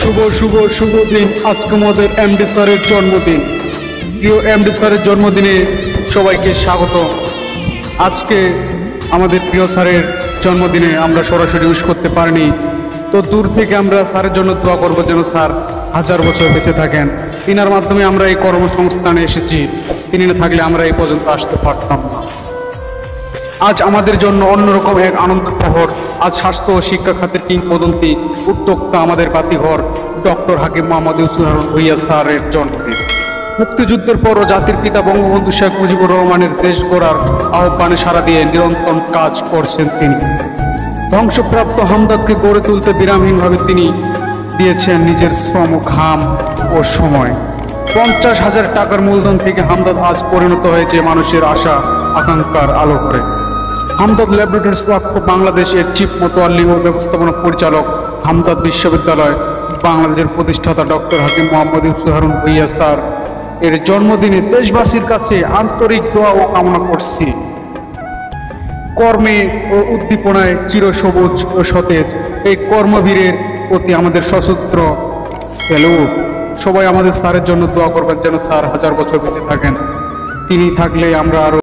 শুভ শুভ শুভ দিন। আজকে আমাদের এমডি স্যারের জন্মদিন। প্রিয় এমডি স্যারের জন্মদিনে সবাইকে স্বাগত। আজকে আমাদের প্রিয় স্যারের জন্মদিনে আমরা সরাসরি উইশ করতে পারিনি, তো দূর থেকে আমরা স্যারের জন্য দোয়া করব যেন স্যার 1000 বছর বেঁচে থাকেন। তিনার মাধ্যমে আমরা এই কর্মসংস্থানে এসেছি, তিনি না থাকলে আমরা এই পর্যন্ত আসতে পারতাম না। আজ আমাদের জন্য অন্যরকম এক আনন্দ প্রহর। আজ স্বাস্থ্য ও শিক্ষা খাতের কিংবদন্তি উদ্যোক্তা আমাদের বাতিঘর ডক্টর হাকিম মোহাম্মদ ইউসুফ হারুন ভূঁইয়া স্যারের জন্মদিন। মুক্তিযুদ্ধের পরও জাতির পিতা বঙ্গবন্ধু শেখ মুজিবুর রহমানের দেশ গড়ার আহ্বানে সাড়া দিয়ে নিরন্তর কাজ করছেন তিনি। ধ্বংসপ্রাপ্ত হামদর্দকে গড়ে তুলতে বিরামহীনভাবে তিনি দিয়েছেন নিজের শ্রম, ঘাম ও সময়। 50,000 টাকার মূলধন থেকে হামদর্দ আজ পরিণত হয়েছে মানুষের আশা আকাঙ্ক্ষার আলো করে। হামদর্দ ল্যাবরেটরিজ ওয়াকফ বাংলাদেশের চিফ মোতাওয়াল্লি ও ব্যবস্থাপনা পরিচালক, হামদর্দ বিশ্ববিদ্যালয় বাংলাদেশের প্রতিষ্ঠাতা ডক্টর হাকিম মোহাম্মদ ইউসুফ হারুন ভূঁইয়া স্যার এর জন্মদিনে দেশবাসীর কাছে আন্তরিক দোয়া ও কামনা করছি। কর্মে ও উদ্দীপনায় চিরসবুজ ও সতেজ এই কর্মবীরের প্রতি আমাদের সশস্ত্র স্যালুট। সবাই আমাদের স্যারের জন্য দোয়া করবেন যেন স্যার 1000 বছর বেঁচে থাকেন। তিনি থাকলে আমরা আরো